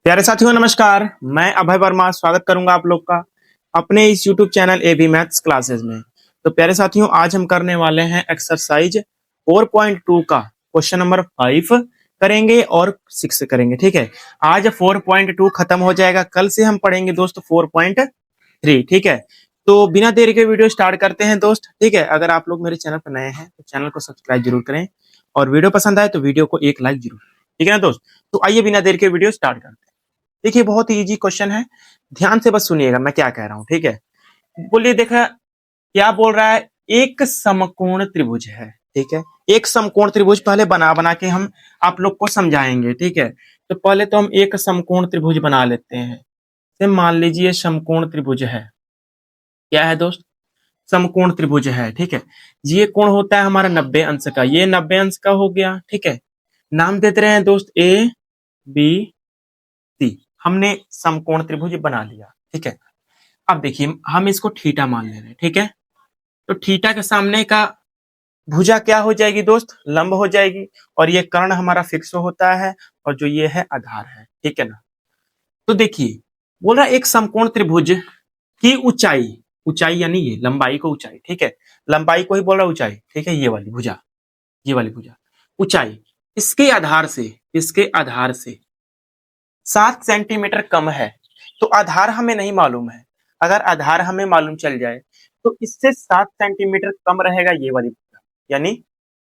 प्यारे साथियों नमस्कार। मैं अभय वर्मा स्वागत करूंगा आप लोग का अपने इस YouTube channel AB maths classes में। तो प्यारे साथियों आज हम करने वाले हैं एक्सरसाइज 4.2 का क्वेश्चन नंबर 5 करेंगे और 6 करेंगे। ठीक है, आज 4.2 खत्म हो जाएगा, कल से हम पढ़ेंगे दोस्त 4.3। ठीक है, तो बिना देरी के वीडियो स्टार्ट करते हैं दोस्त। ठीक है, अगर आप लोग मेरे चैनल पर नए हैं तो चैनल को सब्सक्राइब जरूर करें और वीडियो पसंद आए तो वीडियो को एक लाइक जरूर। ठीक है ना दोस्त, तो आइए बिना देर के वीडियो स्टार्ट करते हैं। देखिए बहुत ही इजी क्वेश्चन है, ध्यान से बस सुनिएगा मैं क्या कह रहा हूं। ठीक है, बोलिए देखा क्या बोल रहा है, एक समकोण त्रिभुज है। ठीक है, एक समकोण त्रिभुज पहले बना बना के हम आप लोग को समझाएंगे। ठीक है, तो पहले तो हम एक समकोण त्रिभुज बना लेते हैं। तो मान लीजिए समकोण त्रिभुज है, क्या है दोस्त, समकोण त्रिभुज है। ठीक है, ये कोण होता है हमारा 90 अंश का, ये 90 अंश का हो गया। ठीक है, नाम देते रहे हैं दोस्त ए बी सी, हमने समकोण त्रिभुज बना लिया। ठीक है, अब देखिए हम इसको थीटा मान ले रहे हैं। ठीक है, तो थीटा के सामने का भुजा क्या हो जाएगी दोस्त, लंब हो जाएगी, और ये कर्ण हमारा फिक्स होता है और जो ये है आधार है। ठीक है ना, तो देखिए बोल रहा है एक समकोण त्रिभुज की ऊंचाई, ऊंचाई यानी ये लंबाई को ऊंचाई। ठीक है, लंबाई को ही बोल रहा है ऊंचाई। ठीक है, ये वाली भुजा, ये वाली भुजा ऊंचाई इसके आधार से, इसके आधार से 7 सेंटीमीटर कम है। तो आधार हमें नहीं मालूम है, अगर आधार हमें मालूम चल जाए तो इससे 7 सेंटीमीटर कम रहेगा ये वाली भुजा यानी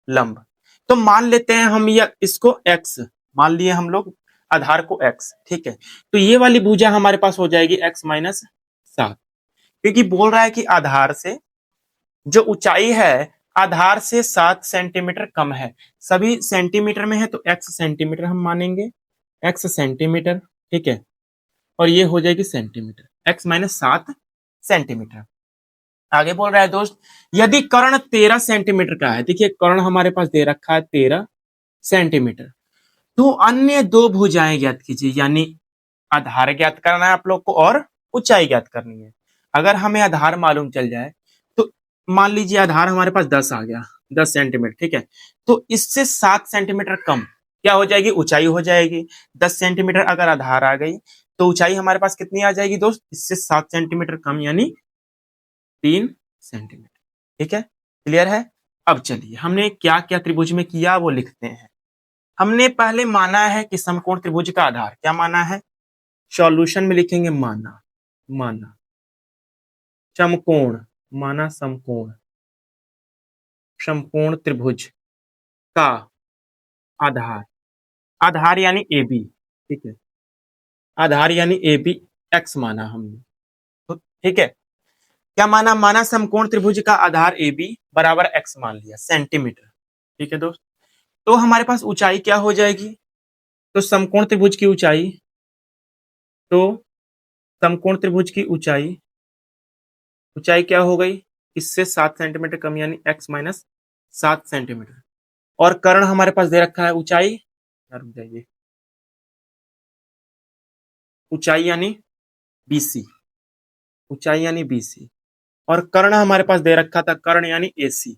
लंब। तो मान लेते हैं हम या इसको x, मान लिए हम लोग आधार को x। ठीक है, तो ये वाली भुजा हमारे पास हो जाएगी x माइनस 7, क्योंकि बोल रहा है कि आधार से जो ऊंचाई है आधार से 7 सेंटीमीटर कम है। सभी सेंटीमीटर में है तो x सेंटीमीटर हम मानेंगे, x सेंटीमीटर। ठीक है, और ये हो जाएगी सेंटीमीटर, x माइनस 7 सेंटीमीटर। आगे बोल रहा है दोस्त यदि कर्ण 13 सेंटीमीटर का है, देखिए कर्ण हमारे पास दे रखा है 13 सेंटीमीटर, तो अन्य दो भुजाएं ज्ञात कीजिए, यानी आधार ज्ञात करना है आप लोग को और ऊंचाई ज्ञात करनी है। अगर हमें आधार मालूम चल जाए तो मान लीजिए आधार हमारे पास 10 आ गया, 10 सेंटीमीटर। ठीक है, तो इससे 7 सेंटीमीटर कम क्या हो जाएगी, ऊंचाई हो जाएगी। 10 सेंटीमीटर अगर आधार आ गई तो ऊंचाई हमारे पास कितनी आ जाएगी दोस्त, इससे 7 सेंटीमीटर कम यानी 3 सेंटीमीटर। ठीक है, क्लियर है। अब चलिए हमने क्या क्या त्रिभुज में किया वो लिखते हैं। हमने पहले माना है कि समकोण त्रिभुज का आधार, क्या माना है, सॉल्यूशन में लिखेंगे माना, माना समकोण, माना समकोण, समकोण त्रिभुज का आधार, आधार यानी ए बी। ठीक है, आधार यानी ए बी एक्स माना हमने। तो ठीक है, क्या माना, माना समकोण त्रिभुज का आधार ए बी बराबर एक्स मान लिया सेंटीमीटर। ठीक है दोस्त, तो हमारे पास ऊंचाई क्या हो जाएगी, तो समकोण त्रिभुज की ऊंचाई, तो समकोण त्रिभुज की ऊंचाई, ऊंचाई क्या हो गई, इससे 7 सेंटीमीटर कम यानी x माइनस 7 सेंटीमीटर। और कर्ण हमारे पास दे रखा है ऊंचाई, रुक जाइए, ऊंचाई यानी BC, ऊंचाई यानी BC, और कर्ण हमारे पास दे रखा था कर्ण यानी AC,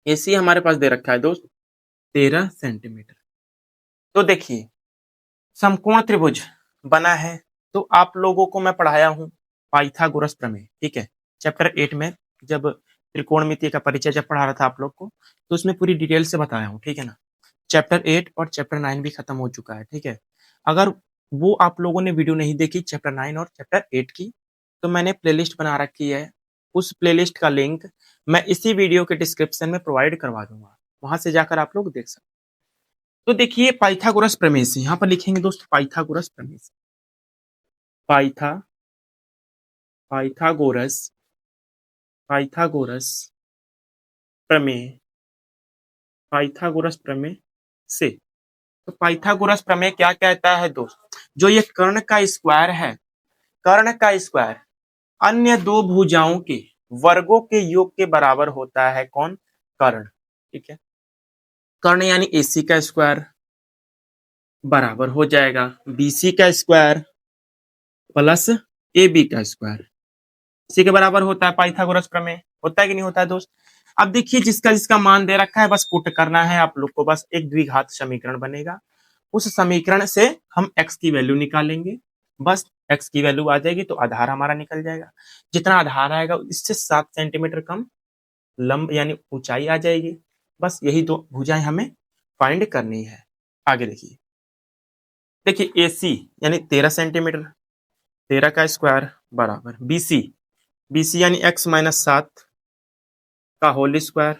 AC हमारे पास दे रखा है दोस्त 13 सेंटीमीटर। तो देखिए समकोण त्रिभुज बना है, तो आप लोगों को मैं पढ़ाया हूं पाइथागोरस प्रमेय। ठीक है, चैप्टर 8 में जब त्रिकोणमिति का परिचय जब पढ़ा रहा था आप लोग को, तो उसमें पूरी डिटेल से बताया हूं। ठीक है ना, चैप्टर 8 और चैप्टर 9 भी खत्म हो चुका है। ठीक है, अगर वो आप लोगों ने वीडियो नहीं देखी चैप्टर 9 और चैप्टर 8 की, तो मैंने प्लेलिस्ट बना रखी है, उस प्लेलिस्ट का लिंक मैं इसी वीडियो के डिस्क्रिप्शन में प्रोवाइड करवा दूंगा, वहां से जाकर आप लोग देख सकते। तो देखिए पाइथागोरस प्रमेय से, यहां पर लिखेंगे दोस्त पाइथागोरस प्रमेय से, पाइथागोरस, पाइथागोरस प्रमेय, पाइथागोरस प्रमेय से। तो पाइथागोरस प्रमेय क्या कहता है दोस्त, जो ये कर्ण का स्क्वायर है, कर्ण का स्क्वायर अन्य दो भुजाओं के वर्गों के योग के बराबर होता है, कौन, कर्ण। ठीक है, कर्ण यानी AC का स्क्वायर बराबर हो जाएगा BC का स्क्वायर प्लस AB का स्क्वायर, इसी के बराबर होता है पाइथागोरस प्रमेय। होता है कि नहीं होता है दोस्त। अब देखिए जिसका जिसका मान दे रखा है बस पुट करना है आप लोग को, बस एक द्विघात समीकरण बनेगा उस समीकरण से हम x की वैल्यू निकालेंगे, बस x की वैल्यू आ जाएगी तो आधार हमारा निकल जाएगा। जितना आधार आएगा इससे 7 सेंटीमीटर कम लंब यानी ऊंचाई आ जाएगी। बस यही दो भुजाएं हमें फाइंड करनी है। आगे देखिए, देखिए AC यानी 13 सेंटीमीटर, 13 का स्क्वायर बराबर BC यानी x माइनस 7 का होल स्क्वायर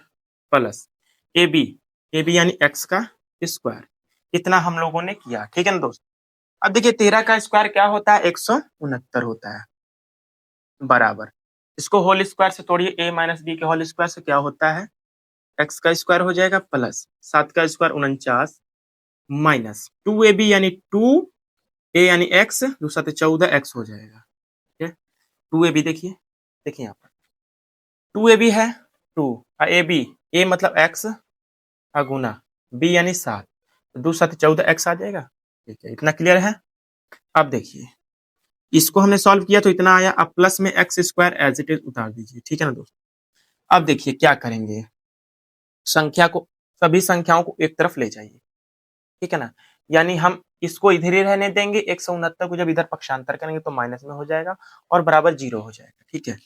प्लस AB यानी x का स्क्वायर। इतना हम लोगों ने किया, ठीक है ना दोस्त। अब देखिए 13 का स्क्वायर क्या होता है, 169 होता है, बराबर इसको होल स्क्वायर से तोड़िए, a माइनस बी के होल स्क्वायर से क्या होता है, x का स्क्वायर हो जाएगा प्लस 7 का स्क्वायर 49 माइनस 2AB यानी 2a यानी x, दूसरा 14x हो जाएगा। ठीक है, 2AB देखिए, देखिए यहाँ पर 2AB है 2 AB, a मतलब x गुना b यानी 7, दूसरा 14x आ जाएगा। ठीक है, इतना क्लियर है। अब देखिए इसको हमने सॉल्व किया तो इतना आया, अब प्लस में x square as it is उतार दीजिए, ठीक है ना दोस्तों। अब देखिए क्या करेंगे, संख्या को, सभी संख्याओं को एक तरफ ले जाइए, ठीक है ना, यानी हम इसको इधर ही रहने देंगे, 169 को जब इधर पक्षांतर करेंगे तो माइनस में हो जाएगा और बराबर 0 हो जाएगा। ठीक है,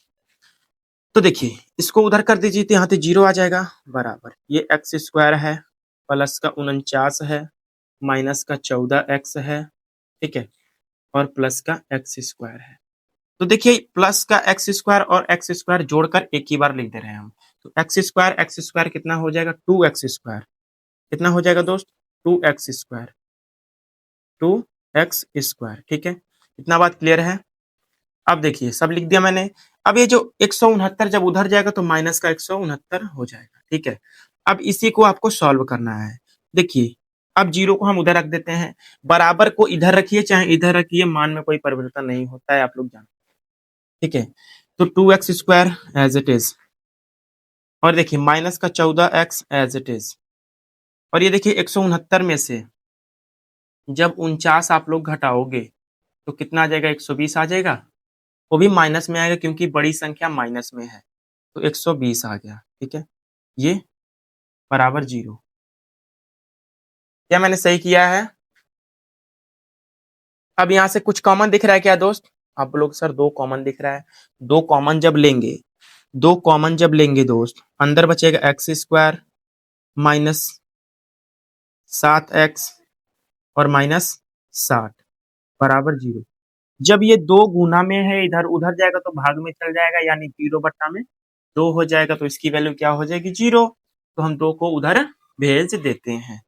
तो देखिए इसको उधर कर दीजिए तो यहाँ पे 0 आ जाएगा, बराबर ये एक्स स्क्वायर है प्लस का 49 है माइनस का 14x है, ठीक है, और प्लस का एक्स स्क्वायर है। तो देखिए प्लस का एक्स स्क्वायर और एक्स स्क्वायर जोड़कर एक ही बार लिख दे रहे हैं हम, तो एक्स स्क्वायर कितना हो जाएगा, 2x स्क्वायर, कितना हो जाएगा दोस्त, 2x स्क्वायर, 2x स्क्वायर। ठीक है, इतना बात क्लियर है। अब देखिए सब लिख दिया मैंने। अब ये जो 169 जब उधर जाएगा तो माइनस का 169 हो जाएगा। ठीक है, अब इसी को आपको सॉल्व करना है। देखिए अब 0 को हम उधर रख देते हैं, बराबर को इधर रखिए चाहे इधर रखिए, मान में कोई परिवर्तन नहीं होता है, आप लोग जानते हैं। ठीक है, तो 2x square as it is, और देखिए माइनस का 14x एज इट इज, और ये देखिए 169 में से जब 49 आप लोग घटाओगे तो कितना आ जाएगा, 120 आ जाएगा, वो भी माइनस में आएगा क्योंकि बड़ी संख्या माइनस में है, तो 120 आ गया। ठीक है, ये बराबर 0। क्या मैंने सही किया है? अब यहाँ से कुछ कॉमन दिख रहा है क्या दोस्त? आप लोग सर 2 कॉमन दिख रहा है, 2 कॉमन जब लेंगे, 2 कॉमन जब लेंगे दोस्त, अंदर बचेगा एक्स स्क्वायर माइनस 7x और माइनस 60 बराबर 0। जब ये 2 गुना में है, इधर उधर जाएगा तो भाग में चल जाएगा, यानी 0 बट्टा में 2 हो जाएगा, तो इसकी वैल्यू क्या हो जाएगी, 0। तो हम 2 को उधर भेज देते हैं,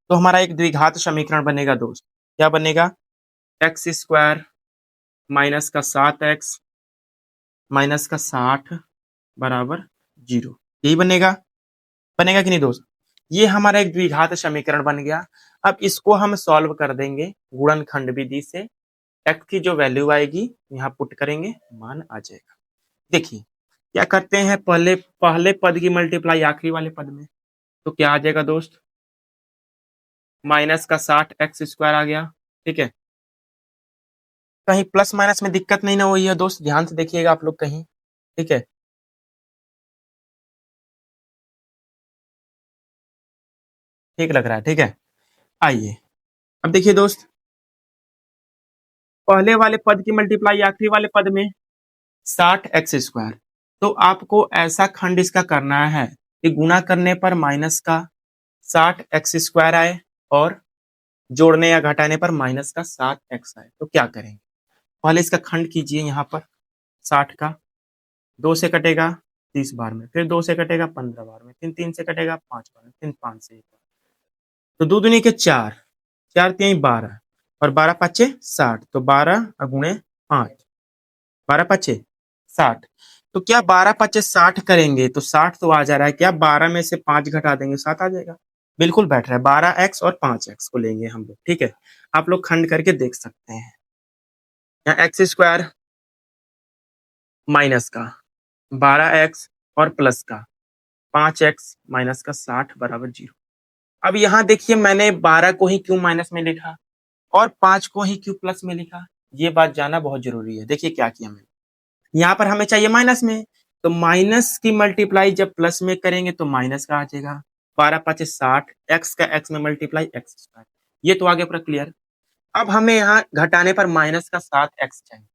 तो हमारा एक द्विघात समीकरण बनेगा दोस्त। क्या बनेगा, एक्स स्क्वायर माइनस का 7x माइनस का 60 बराबर 0। यही बनेगा, बनेगा कि नहीं दोस्त? ये हमारा एक द्विघात समीकरण बन गया। अब इसको हम सॉल्व कर देंगे गुणनखंड विधि से, x की जो वैल्यू आएगी यहाँ पुट करेंगे, मान आ जाएगा। देखिए क्या करते हैं, पहले पहले पद की मल्टीप्लाई आखिरी वाले पद में, तो क्या आ जाएगा दोस्त, माइनस का 60x स्क्वायर आ गया। ठीक है, कहीं प्लस माइनस में दिक्कत नहीं ना हुई है दोस्त, ध्यान से देखिएगा आप लोग कहीं। ठीक है, ठीक लग रहा है, ठीक है। आइए अब देखिए दोस्त, पहले वाले पद की मल्टीप्लाई आखिरी वाले पद में 60x स्क्वायर, तो आपको ऐसा खंड इसका करना है कि गुना करने पर माइनस का 60x स्क्वायर आए और जोड़ने या घटाने पर माइनस का 7x आए। तो क्या करेंगे, पहले इसका खंड कीजिए, यहाँ पर 60 का 2 से कटेगा 30 बार में, फिर 2 से कटेगा 15 बार में, फिर 3 से कटेगा 5 बार में, फिर 5 से 1 बार, तो 2 दूनी के 4, 4 3 12 और 12 पाँचे 60, तो 12 गुणे 5, 12 पाँचे 60। तो क्या 12 पाँचे 60 करेंगे तो 60 तो आ जा रहा है, क्या 12 में से 5 घटा देंगे 7 आ जाएगा, बिल्कुल बैठ रहा है। 12x और 5x को लेंगे हम लोग। ठीक है, आप लोग खंड करके देख सकते हैं, यहाँ एक्स स्क्वायर माइनस का 12x और प्लस का 5x माइनस का 60 बराबर 0। अब यहाँ देखिए मैंने 12 को ही क्यों माइनस में लिखा और 5 को ही क्यों प्लस में लिखा, ये बात जानना बहुत जरूरी है। देखिए क्या किया मैंने, यहाँ पर हमें चाहिए माइनस में, तो माइनस की मल्टीप्लाई जब प्लस में करेंगे तो माइनस का आ जाएगा, 12 5 60, एक्स का एक्स में मल्टीप्लाई एक्स स्क्वायर, ये तो आगे पूरा क्लियर। अब हमें यहाँ घटाने पर माइनस का 7x चाहिए,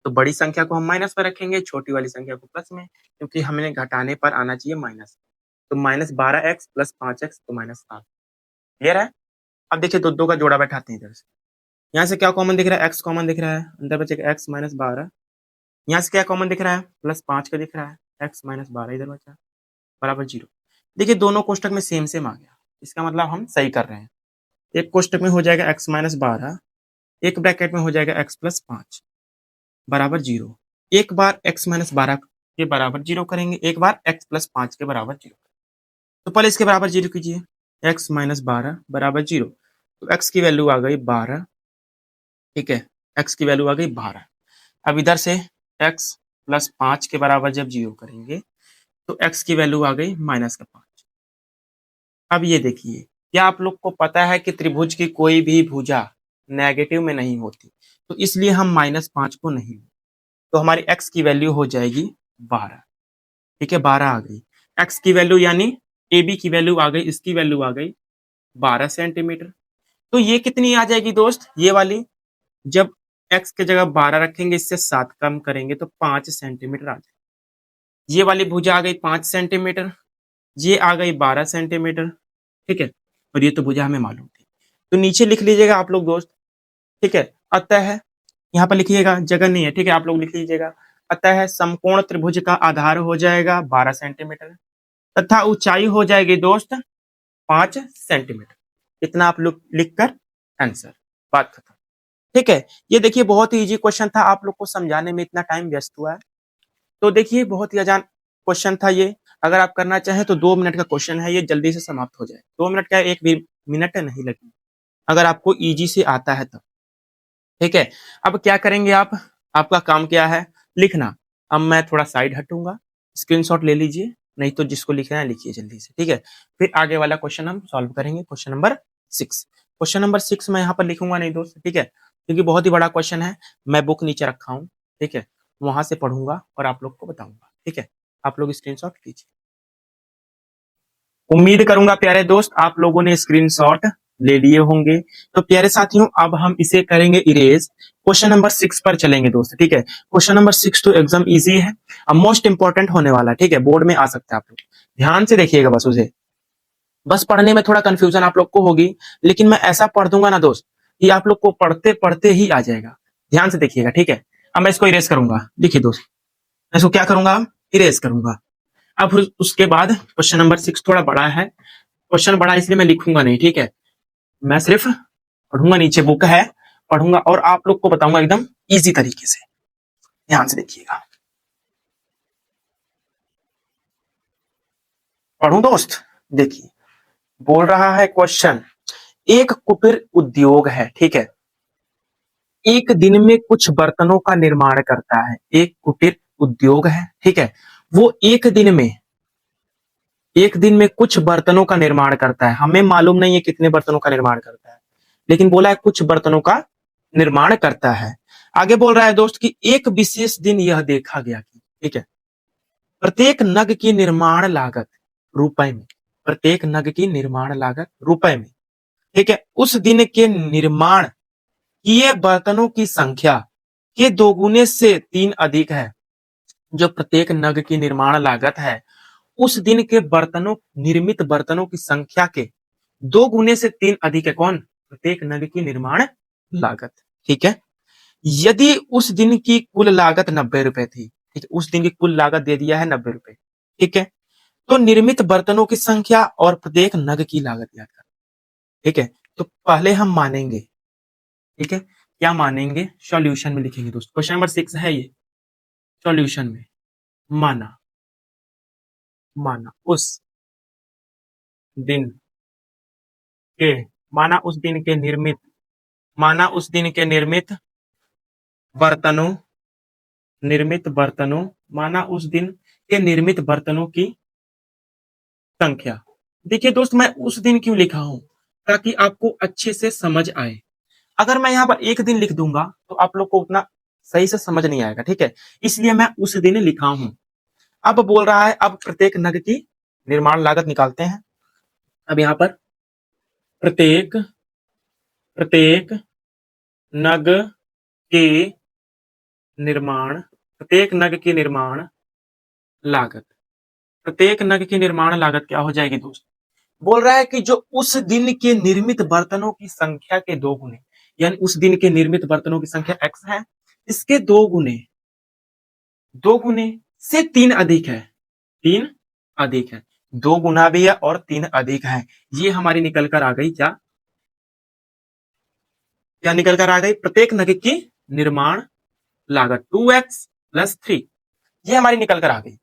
तो बड़ी संख्या को हम माइनस पर रखेंगे, छोटी वाली संख्या को प्लस में, क्योंकि हमें घटाने पर आना चाहिए माइनस। तो -12x प्लस 5x तो -7। क्लियर है। अब देखिए दो दो का जोड़ा बैठाते हैं इधर से। यहाँ से क्या कॉमन दिख रहा है, x कॉमन दिख रहा है, अंदर बचेगा x -12। यहाँ से क्या कॉमन दिख रहा है, +5 का दिख रहा है, x -12 इधर बचा बराबर 0। देखिए दोनों कोष्टक में सेम सेम आ गया, इसका मतलब हम सही कर रहे हैं। एक कोष्टक में हो जाएगा x -12, एक ब्रैकेट में हो जाएगा x +5 बराबर 0। एक बार x -12 के बराबर 0 करेंगे, एक बार x +5 के बराबर 0। तो पहले इसके बराबर 0 कीजिए, x -12 बराबर 0। तो x की वैल्यू आ गई 12। ठीक है, x की वैल्यू आ गई 12। अब इधर से x +5 के बराबर जब 0 करेंगे तो x की वैल्यू आ गई -5। अब ये देखिए, क्या आप लोग को पता है कि त्रिभुज की कोई भी भुजा नेगेटिव में नहीं होती, तो इसलिए हम -5 को नहीं, तो हमारी x की वैल्यू हो जाएगी 12। ठीक है, 12 आ गई x की वैल्यू, यानी AB की वैल्यू आ गई, इसकी वैल्यू आ गई 12 सेंटीमीटर। तो ये कितनी आ जाएगी दोस्त, ये वाली, जब x की जगह 12 रखेंगे, इससे 7 कम करेंगे तो 5 सेंटीमीटर आ जाएगी। ये वाली भुजा आ गई 5 सेंटीमीटर, ये आ गई 12 सेंटीमीटर। ठीक है, और ये तो भुजा हमें मालूम थी, तो नीचे लिख लीजिएगा आप लोग दोस्त। ठीक है, अतः यहाँ पर लिखिएगा, जगह नहीं है, ठीक है, आप लोग लिख लीजिएगा। अतः समकोण त्रिभुज का आधार हो जाएगा 12 सेंटीमीटर तथा ऊंचाई हो जाएगी दोस्त 5 सेंटीमीटर। इतना आप लोग लिखकर आंसर, बात खत्म। ठीक है, ये देखिए बहुत ही इजी क्वेश्चन था, आप लोग को समझाने में इतना टाइम व्यस्त हुआ है, तो देखिए बहुत ही आसान क्वेश्चन था ये। अगर आप करना चाहें तो 2 मिनट का क्वेश्चन है, ये जल्दी से समाप्त हो जाए। 2 मिनट का, एक भी मिनट नहीं लगेगा अगर आपको इजी से आता है तब। ठीक है, अब क्या करेंगे आप, आपका काम क्या है, लिखना। अब मैं थोड़ा साइड हटूंगा, स्क्रीनशॉट ले लीजिए, नहीं तो जिसको लिखना है लिखिए जल्दी से। ठीक है, फिर आगे वाला क्वेश्चन हम सॉल्व करेंगे, क्वेश्चन नंबर 6। क्वेश्चन नंबर 6 मैं यहाँ पर लिखूंगा नहीं दोस्त, ठीक है, क्योंकि बहुत ही बड़ा क्वेश्चन है। मैं बुक नीचे रखा हूँ, ठीक है, वहां से पढ़ूंगा और आप लोग को बताऊंगा। ठीक है, आप लोग स्क्रीनशॉट लीजिए। उम्मीद करूंगा प्यारे दोस्त आप लोगों ने स्क्रीनशॉट ले लिए होंगे। तो प्यारे साथियों, अब हम इसे करेंगे इरेज। क्वेश्चन नंबर 6 पर चलेंगे दोस्त। ठीक है, क्वेश्चन नंबर 6 तो एकदम इजी है, अब मोस्ट इंपॉर्टेंट होने वाला है। ठीक है, बोर्ड में आ सकता है, आप लोग ध्यान से देखिएगा बस उसे। बस पढ़ने में थोड़ा कंफ्यूजन आप लोग को होगी, लेकिन मैं ऐसा पढ़ दूंगा ना दोस्त कि आप लोग को पढ़ते पढ़ते ही आ जाएगा। ध्यान से देखिएगा, ठीक है। अब मैं इसको इरेज करूंगा, देखिए दोस्त, मैं इसको क्या करूंगा, इरेज करूंगा। अब उसके बाद क्वेश्चन नंबर 6 थोड़ा बड़ा है, क्वेश्चन बड़ा इसलिए मैं लिखूंगा नहीं, ठीक है, मैं सिर्फ पढ़ूंगा, नीचे बुक है, पढ़ूंगा और आप लोग को बताऊंगा एकदम इजी तरीके से। ध्यान से देखिएगा, पढ़ूं दोस्त। देखिए, बोल रहा है क्वेश्चन, एक कुटीर उद्योग है, ठीक है, एक दिन में कुछ बर्तनों का निर्माण करता है। एक कुटीर उद्योग है, ठीक है, वो एक दिन में कुछ बर्तनों का निर्माण करता है। हमें मालूम नहीं है कितने बर्तनों का निर्माण करता है, लेकिन बोला है कुछ बर्तनों का निर्माण करता है। आगे बोल रहा है दोस्त कि एक विशेष दिन यह देखा गया कि, ठीक है, प्रत्येक नग की निर्माण लागत रुपए में, प्रत्येक नग की निर्माण लागत रुपए में, ठीक है, उस दिन के निर्माण किए बर्तनों की संख्या के दोगुने से 3 अधिक है। जो प्रत्येक नग की निर्माण लागत है, उस दिन के निर्मित बर्तनों की संख्या के 2 गुने से 3 अधिक है। कौन, प्रत्येक नग की निर्माण लागत। ठीक है, यदि उस दिन की कुल लागत 90 रुपए थी, ठीक है, उस दिन की कुल लागत दे दिया है 90 रुपए, ठीक है, तो निर्मित बर्तनों की संख्या और प्रत्येक नग की लागत याद कर। ठीक है, तो पहले हम मानेंगे, ठीक है, क्या मानेंगे, सॉल्यूशन में लिखेंगे दोस्तों। क्वेश्चन नंबर 6 है ये, सॉल्यूशन में माना, माना उस दिन के, माना उस दिन के निर्मित, माना उस दिन के बर्तनों निर्मित बर्तनों, माना उस दिन के निर्मित बर्तनों की संख्या। देखिए दोस्त, मैं उस दिन क्यों लिखा हूं, ताकि आपको अच्छे से समझ आए। अगर मैं यहाँ पर एक दिन लिख दूंगा तो आप लोग को उतना सही से समझ नहीं आएगा, ठीक है, इसलिए मैं उस दिन लिखा हूं। अब बोल रहा है, अब प्रत्येक नग की निर्माण लागत निकालते हैं। अब यहाँ पर प्रत्येक प्रत्येक नग के निर्माण, प्रत्येक नग की निर्माण लागत, प्रत्येक नग की निर्माण लागत क्या हो जाएगी दोस्त? बोल रहा है कि जो उस दिन के निर्मित बर्तनों की संख्या के दो गुने, यानी उस दिन के निर्मित बर्तनों की संख्या x है, इसके दो गुने से तीन अधिक है, तीन अधिक है, दो गुना भी है और तीन अधिक है। ये हमारी निकल कर आ गई क्या? क्या निकल कर आ गई? प्रत्येक नग की निर्माण लागत 2x प्लस 3, ये हमारी निकल कर आ गई।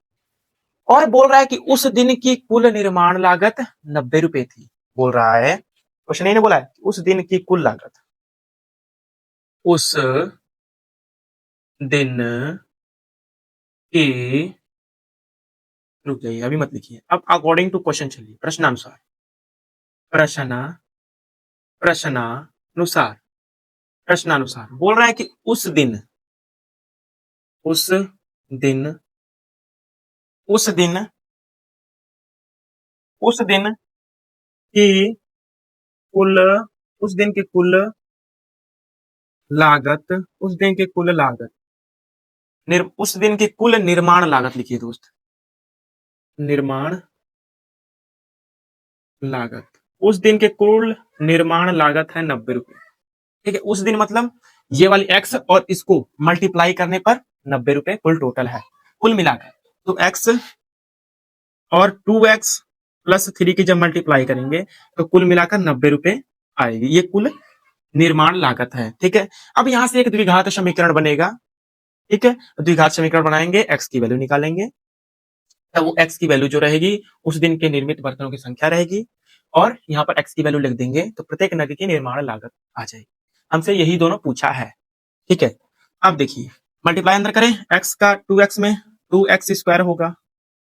और बोल रहा है कि उस दिन की कुल निर्माण लागत 90 रुपए थी। बोल रहा है, क्वेश्चन ने बोला है उस दिन की कुल लागत, उस दिन की, रुक जाइए अभी मत लिखिए, अब अकॉर्डिंग टू क्वेश्चन चलिए, प्रश्नानुसार, प्रश्न प्रश्नानुसार, प्रश्नानुसार बोल रहा है कि उस दिन, उस दिन, उस दिन, उस दिन की कुल, उस दिन की कुल लागत, उस दिन की कुल लागत, उस दिन की कुल निर्माण लागत लिखिए दोस्त, निर्माण लागत, उस दिन के कुल निर्माण लागत है 90 रुपए। ठीक है, उस दिन मतलब ये वाली x और इसको मल्टीप्लाई करने पर 90 रुपए कुल टोटल है, कुल मिलाकर। तो x और 2x प्लस 3 की जब मल्टीप्लाई करेंगे तो कुल मिलाकर 90 रुपए आएगी, ये कुल निर्माण लागत है। ठीक है, अब यहां से एक द्विघात समीकरण बनेगा। ठीक है, द्विघात समीकरण बनाएंगे, x की वैल्यू निकालेंगे, तो वो x की वैल्यू जो रहेगी उस दिन के निर्मित बर्तनों की संख्या रहेगी, और यहाँ पर x की वैल्यू लिख देंगे तो प्रत्येक नग की निर्माण लागत आ जाएगी। हमसे यही दोनों पूछा है। ठीक है, अब देखिए मल्टीप्लाई अंदर करें, x का 2x में 2x² होगा,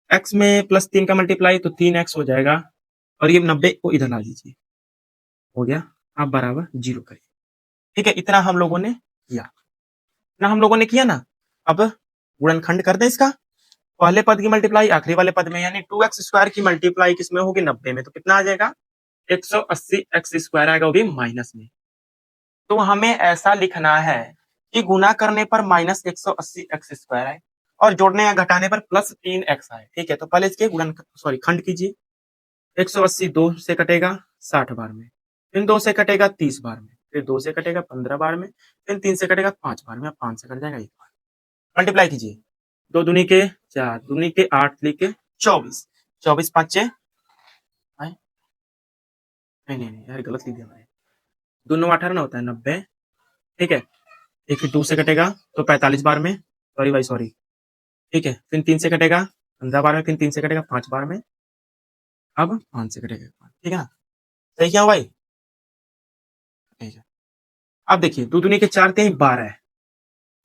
x में प्लस 3 का मल्टीप्लाई तो 3x हो जाएगा, और ये 90 को इधर ला दीजिए, हो गया, आप बराबर 0 करिए। ठीक है, इतना हम लोगों ने किया, इतना हम लोगों ने किया ना। अब गुणनखंड कर दें इसका, पहले पद की मल्टीप्लाई आखिरी वाले पद में, यानी 2x² की मल्टीप्लाई किसमें होगी? 90 में, तो कितना आ जाएगा? 180x² आएगा, वो भी माइनस में। तो हमें ऐसा लिखना है कि गुना करने पर माइनस 180x² आए और जोड़ने या घटाने पर प्लस 3x आए। ठीक है, तो पहले इसके गुणन खंड कीजिए। 180 2 से कटेगा 60 बार में, फिर 2 से कटेगा 30 बार में, फिर 2 से कटेगा 15 बार में, फिर 3 से कटेगा 5 बार में, 5 से कट जाएगा 1 बार। मल्टीप्लाई कीजिए, 2 दूनी के 4, दूनी के 8, लिखे 24, 24 5 नहीं नहीं नहीं यार, गलत लिख दिया मैंने, 2 9 18 ना होता है 90। ठीक है, एक फिर 2 से कटेगा तो 45 बार में, सॉरी भाई सॉरी। ठीक है, फिर 3 से कटेगा 15 बार में, फिर 3 से कटेगा 5 बार में, अब 5 से कटेगा 5। ठीक है ना, सही क्या भाई? ठीक है, अब देखिए 2 दूनी के 4 3 12,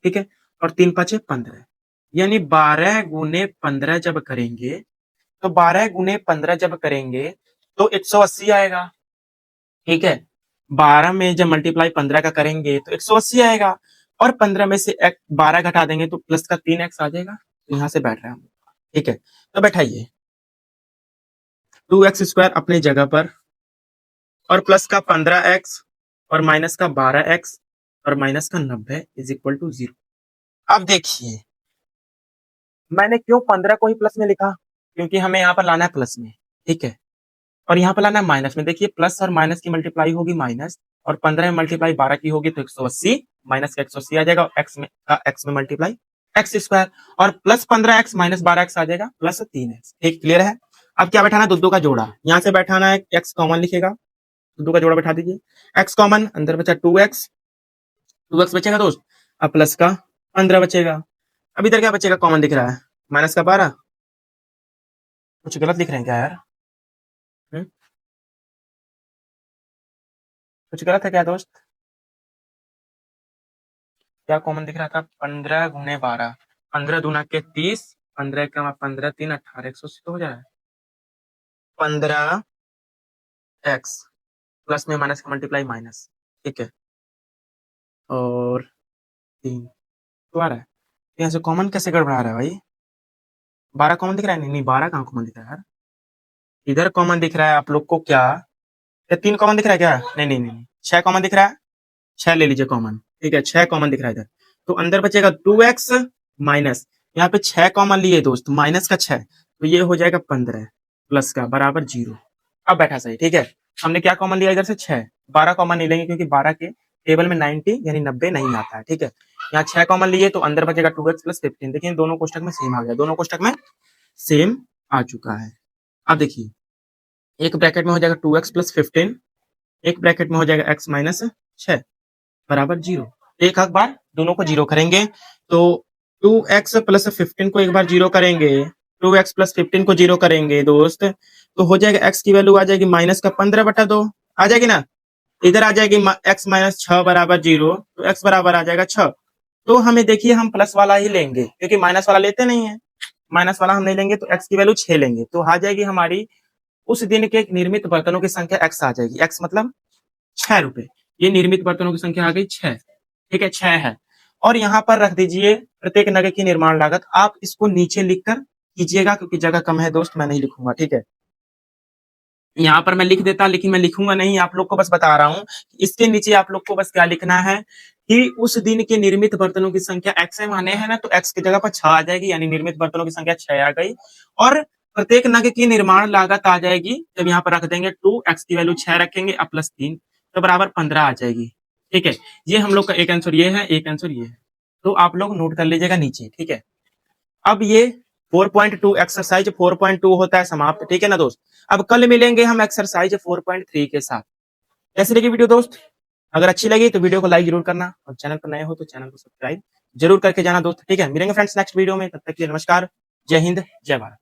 ठीक है, और 3 5 15, यानी 12 गुने 15 जब करेंगे, तो 12 गुने 15 जब करेंगे तो 180 आएगा। ठीक है, 12 में जब मल्टीप्लाई 15 का करेंगे तो 180 आएगा, और 15 में से 12 घटा देंगे तो प्लस का 3x आ जाएगा, तो यहां से बैठ रहे हैं हम। ठीक है, तो बैठाइए 2x² अपनी जगह पर, और प्लस का 15x, और माइनस का 12x, और माइनस का 90 इज इक्वल टू 0। अब देखिए मैंने क्यों 15 को ही प्लस में लिखा, क्योंकि हमें यहाँ पर लाना है प्लस में। ठीक है, और यहाँ पर लाना है माइनस में। देखिए प्लस और माइनस की मल्टीप्लाई होगी माइनस, और 15 में मल्टीप्लाई 12 की होगी तो 180, माइनस का 180 आ जाएगा, और एक्स में मल्टीप्लाई x², और प्लस 15x माइनस 12x आ जाएगा प्लस 3x। ठीक, क्लियर है? अब क्या बैठाना? दो का जोड़ा, यहाँ से बैठाना है, x कॉमन लिखेगा, दो का जोड़ा बैठा दीजिए, x कॉमन, अंदर बचा 2x, 2x बचेगा दोस्त, अब प्लस का 15 बचेगा। अब इधर क्या बचेगा? कॉमन दिख रहा है, माइनस का 12, कुछ गलत लिख रहे हैं क्या यार? कुछ गलत है क्या दोस्त? क्या कॉमन दिख रहा था? 15 गुने 12, 15 दूना के 30, 15 का 15 3 18, 180 तो हो जाए 15x प्लस में माइनस का मल्टीप्लाई माइनस। ठीक है, और 3 तो आ रहा है, यहाँ से कॉमन कैसे गड़बड़ा रहा है भाई? 12 कॉमन दिख रहा है? नहीं नहीं, 12 कहाँ कॉमन दिख रहा है यार, इधर कॉमन दिख रहा है आप लोग को क्या? क्या 3 कॉमन दिख रहा है क्या? नहीं नहीं नहीं, 6 कॉमन दिख रहा है, 6 ले लीजिए कॉमन, ठीक है, 6 कॉमन दिख रहा है इधर। तो अंदर बचेगा 2x माइनस, यहाँ पे 6 कॉमन लिए दोस्त, माइनस का 6, तो ये हो जाएगा 15 प्लस का बराबर 0। अब बैठा सही, ठीक है। हमने क्या कॉमन लिया इधर से? 6। 12 कॉमन नहीं लेंगे क्योंकि 12 के टेबल में 90 यानी 90 नहीं आता है, ठीक है। यहाँ 6 कॉमन लिए तो अंदर बचेगा 2x प्लस 15। देखिए दोनों कोष्टक में सेम आ गया, दोनों कोष्टक में सेम आ चुका है। अब देखिए एक ब्रैकेट में हो जाएगा 2x प्लस 15, एक ब्रैकेट में हो जाएगा x माइनस 6 बराबर 0। एक बार दोनों को 0 करेंगे तो 2x प्लस 15 को एक बार 0 करेंगे, 2x प्लस 15 को 0 करेंगे दोस्त, तो हो जाएगा x की वैल्यू आ जाएगी माइनस का 15/2 आ जाएगी ना। इधर आ जाएगी x माइनस 6 बराबर 0, तो x बराबर आ जाएगा 6। तो हमें देखिए हम प्लस वाला ही लेंगे क्योंकि माइनस वाला लेते नहीं है, माइनस वाला हम नहीं लेंगे, तो x की वैल्यू 6 लेंगे, तो आ जाएगी हमारी उस दिन के निर्मित बर्तनों की संख्या x आ जाएगी। x मतलब 6 रुपए, ये निर्मित बर्तनों की संख्या आ गई 6, ठीक है, 6 है। और यहाँ पर रख दीजिए प्रत्येक नग की निर्माण लागत। आप इसको नीचे लिखकर कीजिएगा क्योंकि जगह कम है दोस्त, मैं नहीं लिखूंगा, ठीक है। यहाँ पर मैं लिख देता लेकिन मैं लिखूंगा नहीं, आप लोग को बस बता रहा हूँ। इसके नीचे आप लोग को बस क्या लिखना है कि उस दिन के निर्मित बर्तनों की संख्या x है, माने है ना, तो x की जगह पर 6 आ जाएगी, यानी निर्मित बर्तनों की संख्या 6 आ गई। और प्रत्येक नग की निर्माण लागत आ जाएगी, जब यहाँ पर रख देंगे 2, x की वैल्यू 6 रखेंगे अब प्लस 3 तो बराबर 15 आ जाएगी, ठीक है। ये हम लोग का एक आंसर ये है, एक आंसर ये है, तो आप लोग नोट कर लीजिएगा नीचे, ठीक है। अब ये 4.2 एक्सरसाइज 4.2 होता है समाप्त, ठीक है ना दोस्त। अब कल मिलेंगे हम एक्सरसाइज 4.3 के साथ। कैसी लगी वीडियो दोस्त? अगर अच्छी लगी तो वीडियो को लाइक जरूर करना और चैनल पर नए हो तो चैनल को सब्सक्राइब जरूर करके जाना दोस्त, ठीक है। मिलेंगे फ्रेंड्स नेक्स्ट वीडियो में, तब तक के लिए नमस्कार, जय हिंद, जय भारत।